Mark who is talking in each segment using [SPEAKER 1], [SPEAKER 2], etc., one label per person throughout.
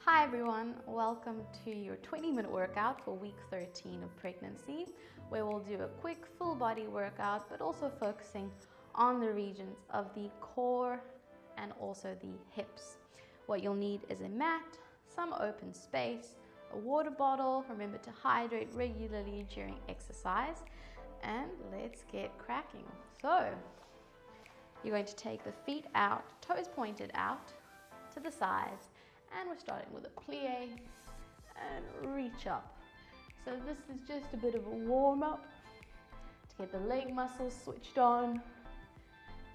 [SPEAKER 1] Hi everyone, welcome to your 20-minute workout for week 13 of pregnancy, where we'll do a quick full body workout, but also focusing on the regions of the core and also the hips. What you'll need is a mat, some open space, a water bottle. Remember to hydrate regularly during exercise, and let's get cracking. So you're going to take the feet out, toes pointed out to the sides, and we're starting with a plie and reach up. So this is just a bit of a warm-up to get the leg muscles switched on,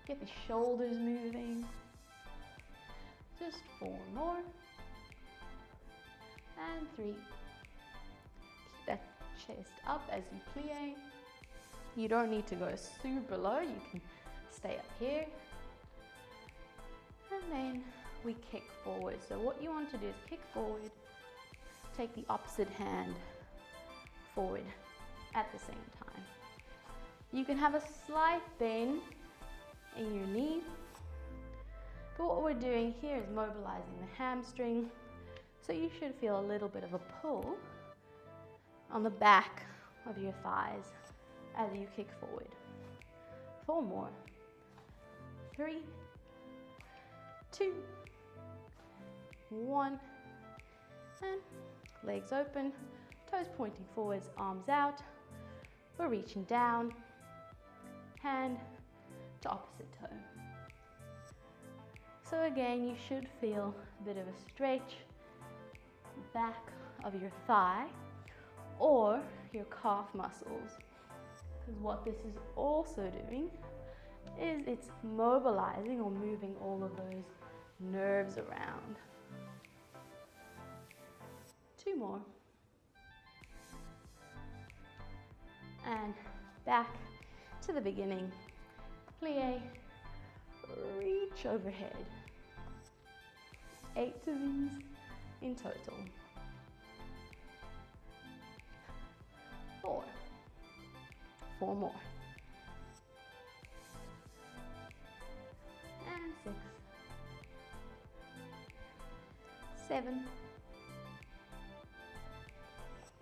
[SPEAKER 1] get the shoulders moving. Just 4 more, and 3. Keep that chest up as you plie. You don't need to go super low, you can stay up here. And then we kick forward. So what you want to do is kick forward, take the opposite hand forward at the same time. You can have a slight bend in your knee, but what we're doing here is mobilizing the hamstring, so you should feel a little bit of a pull on the back of your thighs as you kick forward. 4 more. 3, 2, 1, and legs open, toes pointing forwards, arms out. We're reaching down, hand to opposite toe. So again, you should feel a bit of a stretch back of your thigh or your calf muscles, because what this is also doing is it's mobilizing or moving all of those nerves around. 2 more. And back to the beginning. Plie, reach overhead. 8 of these in total. 4. 4 more. And 6. 7.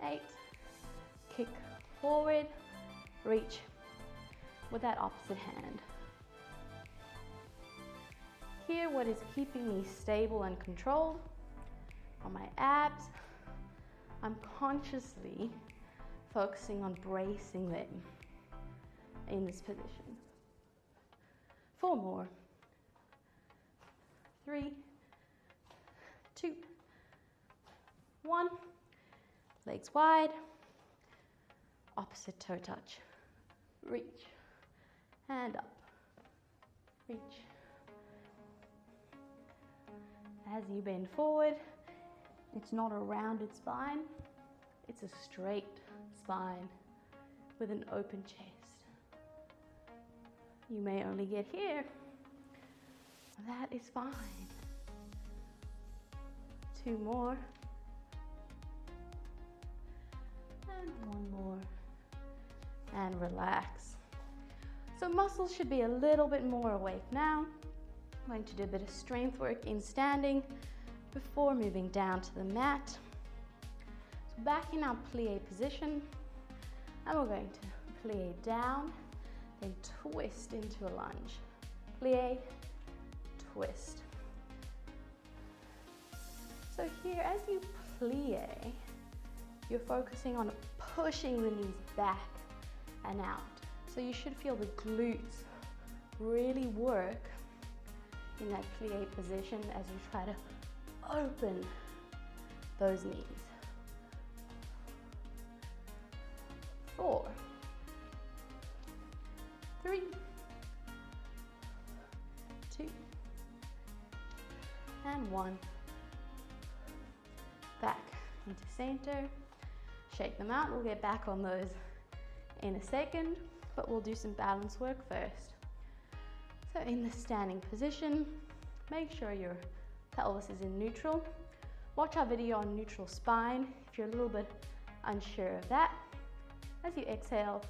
[SPEAKER 1] 8. Kick forward, reach with that opposite hand. Here, what is keeping me stable and controlled are my abs. I'm consciously focusing on bracing them in this position. 4 more. 3, 2, 1. Legs wide, opposite toe touch. Reach, and up. Reach. As you bend forward, it's not a rounded spine, it's a straight spine with an open chest. You may only get here. That is fine. 2 more. And 1 more. And relax. So muscles should be a little bit more awake now. I'm going to do a bit of strength work in standing before moving down to the mat. So back in our plie position, and we're going to plie down, then twist into a lunge. Plie, twist. So here, as you plie, you're focusing on pushing the knees back and out. So you should feel the glutes really work in that plie position as you try to open those knees. 4, 3, 2, and 1. Back into center. Shake them out. We'll get back on those in a second, but we'll do some balance work first. So in the standing position, make sure your pelvis is in neutral. Watch our video on neutral spine if you're a little bit unsure of that. As you exhale,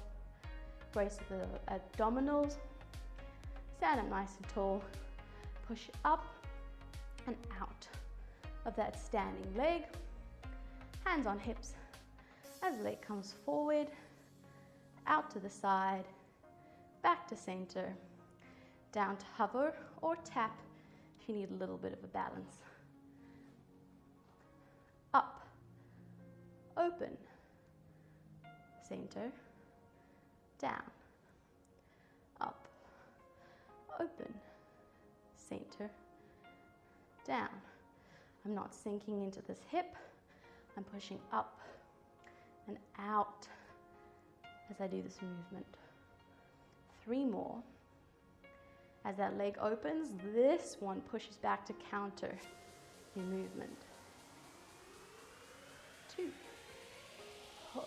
[SPEAKER 1] brace the abdominals, stand up nice and tall, push up and out. of that standing leg. Hands on hips as the leg comes forward, out to the side, back to center, down to hover or tap if you need a little bit of a balance. Up, open, center, down, up, open, center, down. I'm not sinking into this hip, I'm pushing up and out as I do this movement. 3 more. As that leg opens, this one pushes back to counter your movement. 2, push.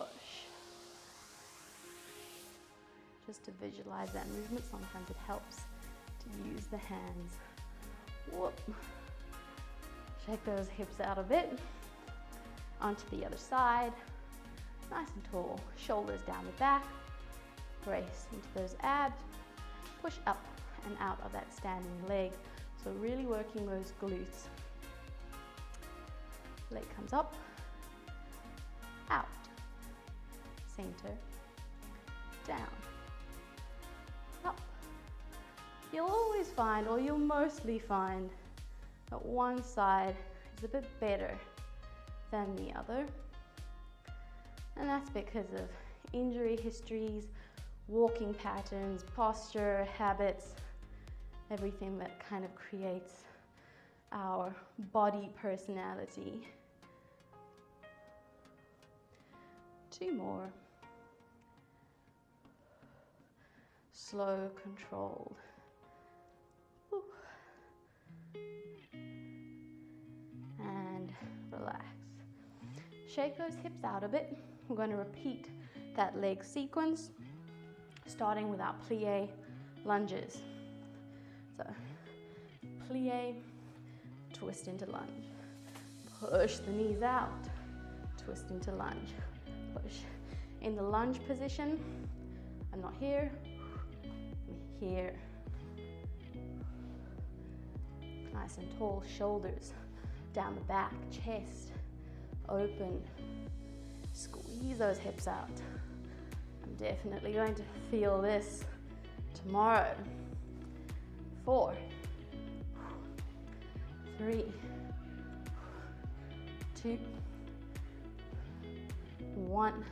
[SPEAKER 1] Just to visualize that movement, sometimes it helps to use the hands. Whoop. Shake those hips out a bit. Onto the other side. Nice and tall. Shoulders down the back. Brace into those abs. Push up and out of that standing leg. So really working those glutes. Leg comes up, out, center, down, up. You'll always find, or you'll mostly find, that one side is a bit better than the other. And that's because of injury histories, walking patterns, posture, habits, everything that kind of creates our body personality. 2 more. Slow, controlled. Whew. And relax. Shake those hips out a bit. We're going to repeat that leg sequence, starting with our plie lunges. So, plie, twist into lunge. Push the knees out, twist into lunge. Push. In the lunge position, I'm not here, I'm here. Nice and tall, shoulders down the back, chest open. Squeeze those hips out. I'm definitely going to feel this tomorrow. 4, 3, 2, 1.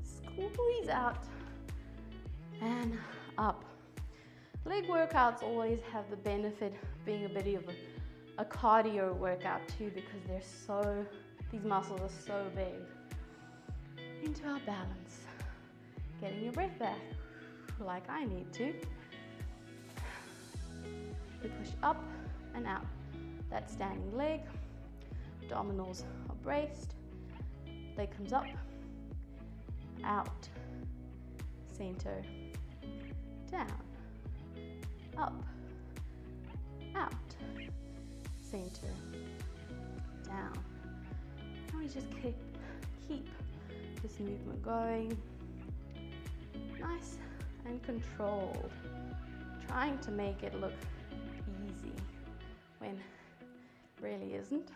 [SPEAKER 1] Squeeze out and up. Leg workouts always have the benefit of being a bit of a cardio workout too, because these muscles are so big. Into our balance. Getting your breath back, like I need to. We push up and out. That standing leg. Abdominals are braced. Leg comes up, out, center, down, up, out, center, down. And we just keep this movement going. Nice and controlled. Trying to make it look easy when it really isn't.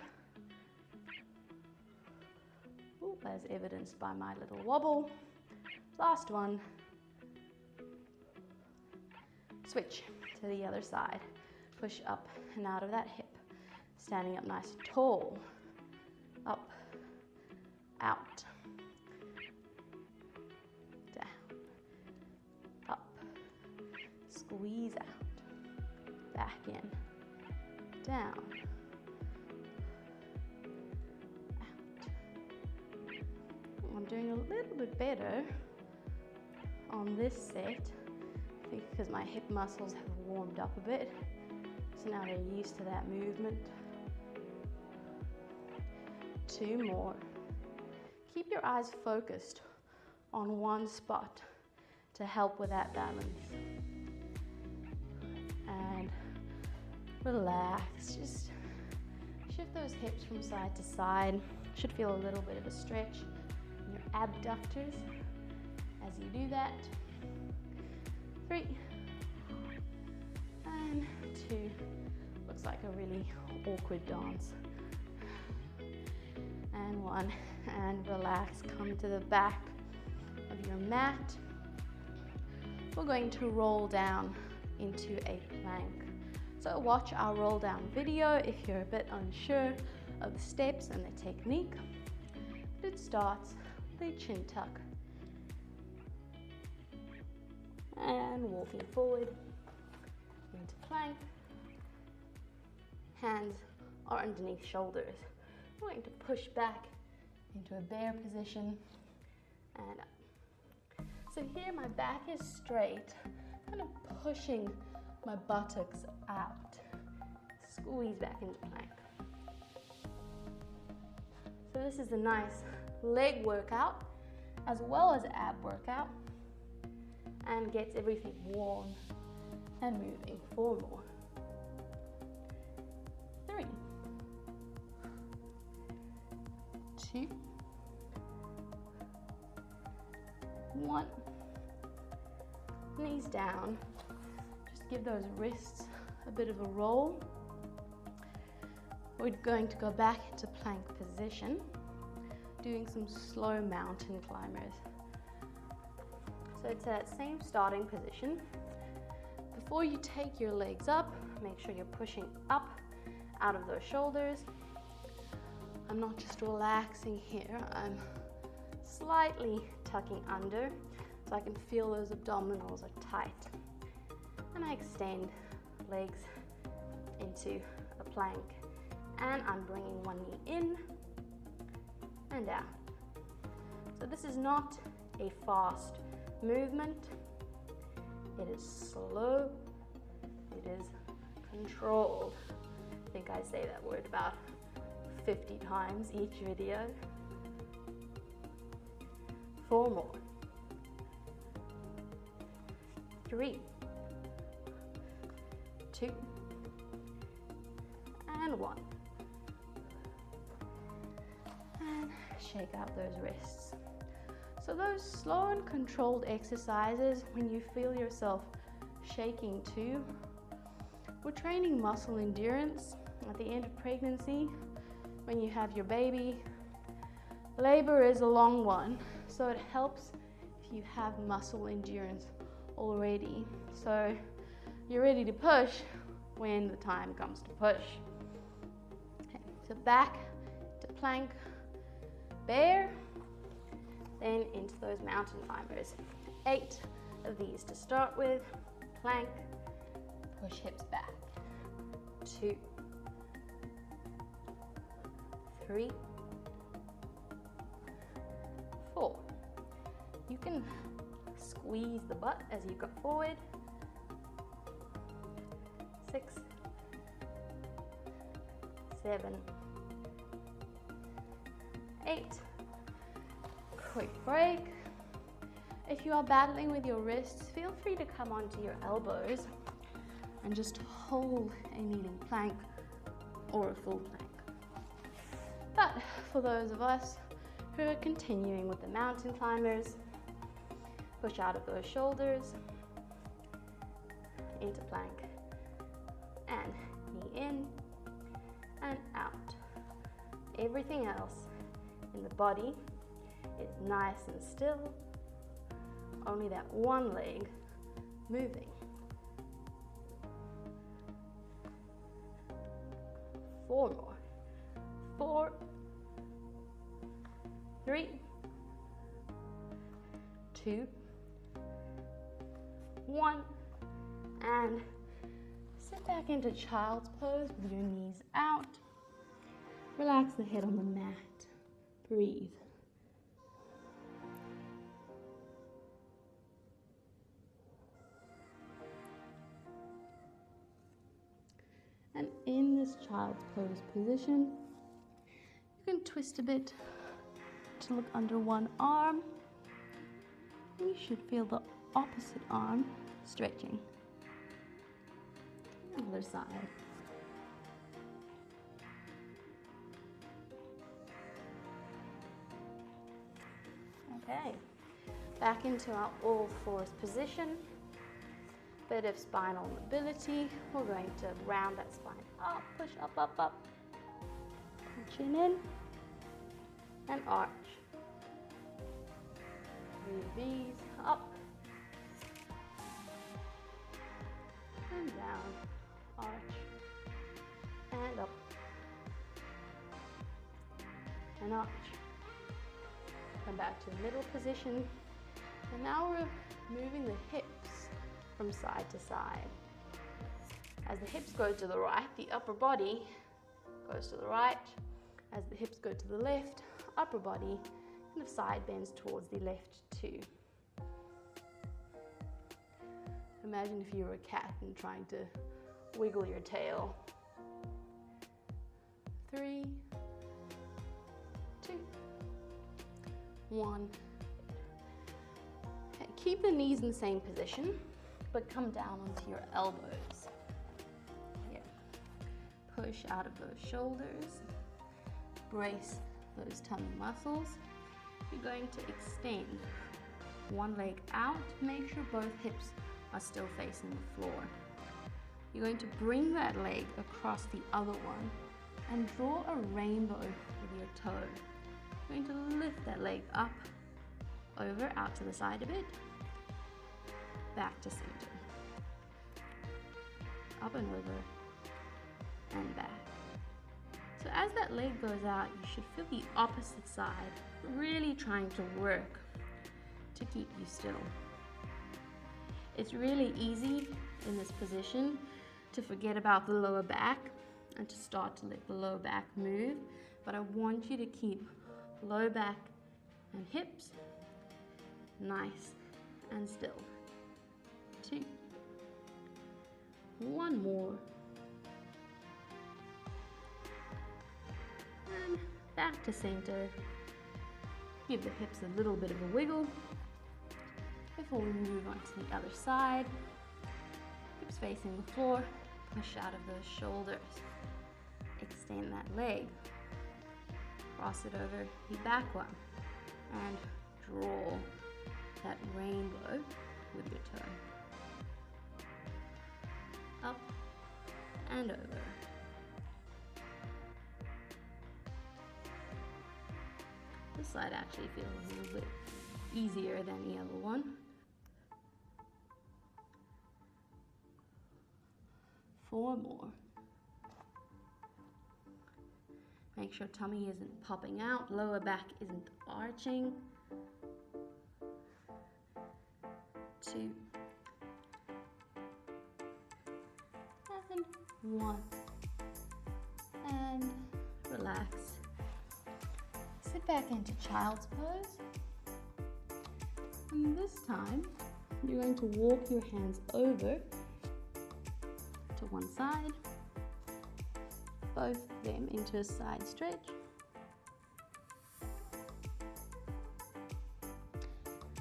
[SPEAKER 1] Ooh, as evidenced by my little wobble. Last one. Switch to the other side. Push up and out of that hip. Standing up nice and tall. Up, out, down, up, squeeze out, back in, down, out. I'm doing a little bit better on this set, I think because my hip muscles have warmed up a bit, so now they're used to that movement. 2 more. Keep your eyes focused on one spot to help with that balance. And relax. Just shift those hips from side to side. Should feel a little bit of a stretch in your abductors as you do that. 3 and 2. Looks like a really awkward dance. and one, and relax. Come to the back of your mat. We're going to roll down into a plank. So watch our roll down video if you're a bit unsure of the steps and the technique. It starts with a chin tuck and walking forward into plank. Hands are underneath shoulders. We're going to push back into a bear position and up. So here my back is straight, kind of pushing my buttocks out. Squeeze back into plank. So this is a nice leg workout as well as ab workout, and gets everything warm and moving. 4 more. 3, 2, 1. Knees down. Just give those wrists a bit of a roll. We're going to go back into plank position, doing some slow mountain climbers. So it's that same starting position. Before you take your legs up, make sure you're pushing up out of those shoulders. I'm not just relaxing here, I'm slightly tucking under so I can feel those abdominals are tight. And I extend legs into a plank, and I'm bringing one knee in and out. So this is not a fast movement. It is slow. It is controlled. I think I say that word about 50 times each video. 4 more. 3, 2, and 1. And shake out those wrists. So those slow and controlled exercises, when you feel yourself shaking too, we're training muscle endurance. At the end of pregnancy, when you have your baby, labor is a long one, so it helps if you have muscle endurance already. So you're ready to push when the time comes to push. Okay, so back to plank, bear, then into those mountain climbers. 8 of these to start with. Plank, push hips back. 2, 3, 4. You can squeeze the butt as you go forward. 6, 7, 8. Quick break. If you are battling with your wrists, feel free to come onto your elbows and just hold a kneeling plank or a full plank. But for those of us who are continuing with the mountain climbers, push out of those shoulders into plank and knee in and out. Everything else in the body is nice and still, only that one leg moving. 4 more. 4, 3, 2, 1, and sit back into child's pose with your knees out. Relax the head on the mat. Breathe. And in this child's pose position, you can twist a bit to look under one arm. And you should feel the opposite arm stretching. Other side. Okay, back into our all fours position. Bit of spinal mobility. We're going to round that spine up, push up, up, up. Chin in. and arch. Move these up and down, arch and up and arch. Come back to middle position, and now we're moving the hips from side to side. As the hips go to the right, the upper body goes to the right. As the hips go to the left, upper body kind of side bends towards the left too. Imagine if you were a cat and trying to wiggle your tail. 3, 2, 1. Okay, keep the knees in the same position, but come down onto your elbows. Here. Push out of those shoulders. Brace those tummy muscles. You're going to extend one leg out. Make sure both hips are still facing the floor. You're going to bring that leg across the other one and draw a rainbow with your toe. You're going to lift that leg up, over, out to the side a bit, back to center, up and over, and back. So as that leg goes out, you should feel the opposite side really trying to work to keep you still. It's really easy in this position to forget about the lower back and to start to let the lower back move, but I want you to keep low back and hips nice and still. 2. 1 more. And back to center. Give the hips a little bit of a wiggle before we move on to the other side. Hips facing the floor. Push out of those shoulders. Extend that leg. Cross it over the back one. And draw that rainbow with your toe. Up and over. This side actually feels a little bit easier than the other one. 4 more. Make sure tummy isn't popping out, lower back isn't arching. 2 and 1. And relax. Sit back into child's pose. And this time, you're going to walk your hands over to one side, both of them into a side stretch.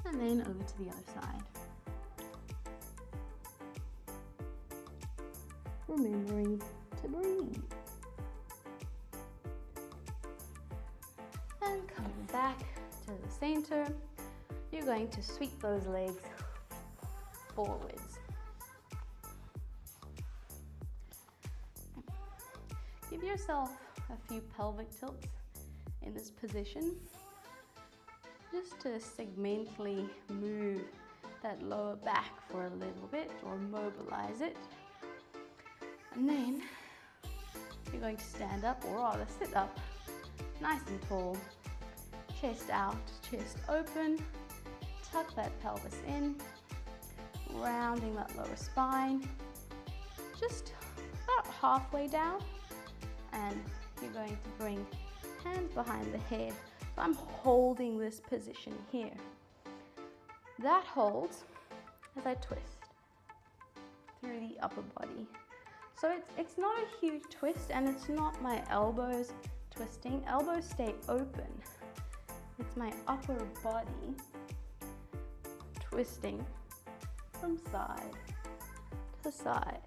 [SPEAKER 1] And then over to the other side. Remembering to breathe. And coming back to the center, you're going to sweep those legs forwards. Give yourself a few pelvic tilts in this position, just to segmentally move that lower back for a little bit or mobilize it. And then you're going to stand up, or rather sit up, nice and tall, chest out, chest open, tuck that pelvis in, rounding that lower spine, just about halfway down, and you're going to bring hands behind the head. So I'm holding this position here. That holds as I twist through the upper body. So it's not a huge twist, and it's not my elbows twisting. Elbows stay open. It's my upper body twisting from side to side.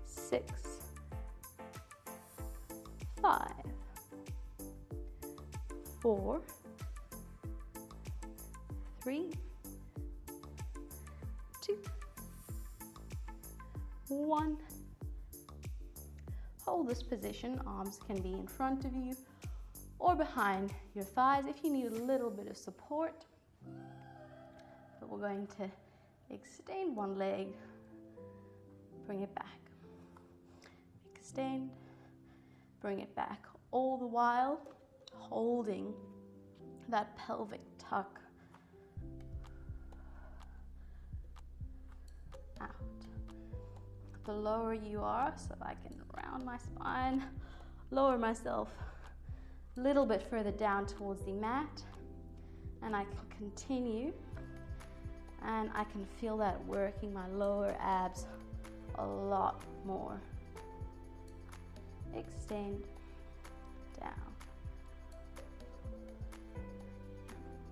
[SPEAKER 1] 6, 5, 4, 3, 2, 1. hold this position. Arms can be in front of you or behind your thighs if you need a little bit of support. But we're going to extend one leg, bring it back. Extend, bring it back. All the while holding that pelvic tuck out. The lower you are, so I can round my spine, lower myself a little bit further down towards the mat, and I can continue, and I can feel that working my lower abs a lot more. Extend, down.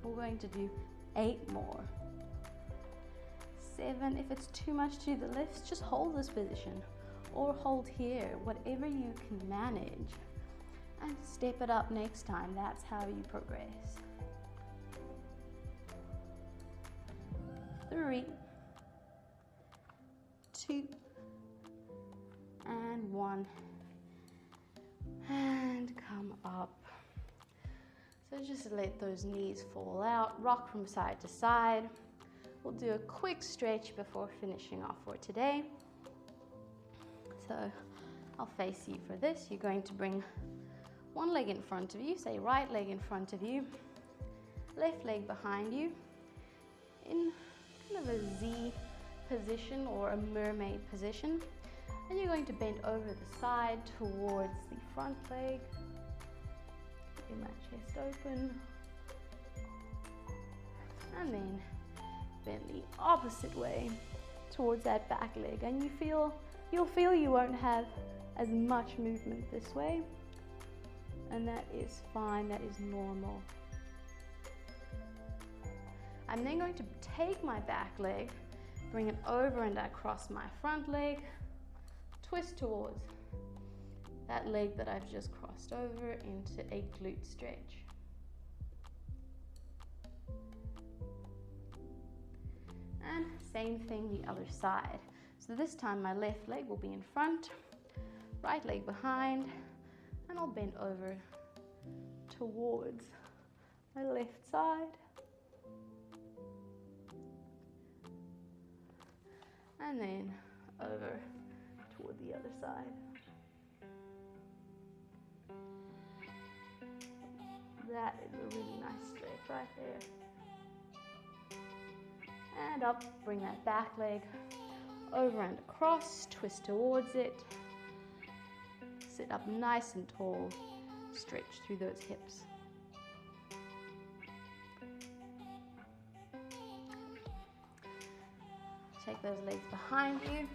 [SPEAKER 1] We're going to do 8 more. 7, if it's too much to do the lifts, just hold this position or hold here, whatever you can manage, and step it up next time. That's how you progress. 3, 2, and 1, and come up. So just let those knees fall out, rock from side to side. We'll do a quick stretch before finishing off for today. So I'll face you for this. You're going to bring one leg in front of you, say right leg in front of you, left leg behind you, in kind of a Z position or a mermaid position. And you're going to bend over the side towards the front leg. Keep my chest open. And then bend the opposite way towards that back leg. And you'll feel you won't have as much movement this way. And that is fine, that is normal. I'm then going to take my back leg, bring it over and across my front leg, twist towards that leg that I've just crossed over into a glute stretch. And same thing the other side. So this time my left leg will be in front, right leg behind, and I'll bend over towards my left side. And then over toward the other side. That is a really nice stretch right there. And up, bring that back leg over and across, twist towards it. Sit up nice and tall, stretch through those hips. Take those legs behind you,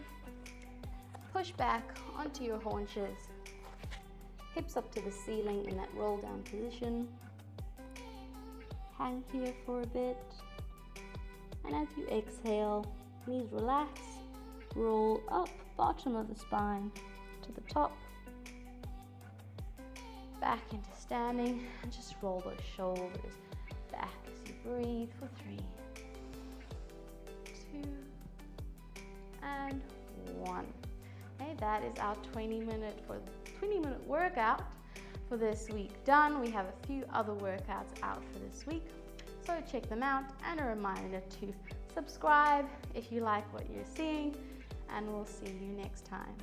[SPEAKER 1] push back onto your haunches, hips up to the ceiling in that roll down position. Hang here for a bit, and as you exhale, knees relax, roll up, bottom of the spine to the top, back into standing, and just roll those shoulders back as you breathe for 3, 2, and 1. Okay, that is our 20-minute workout for this week done. We have a few other workouts out for this week, so check them out, and a reminder to subscribe if you like what you're seeing, and we'll see you next time.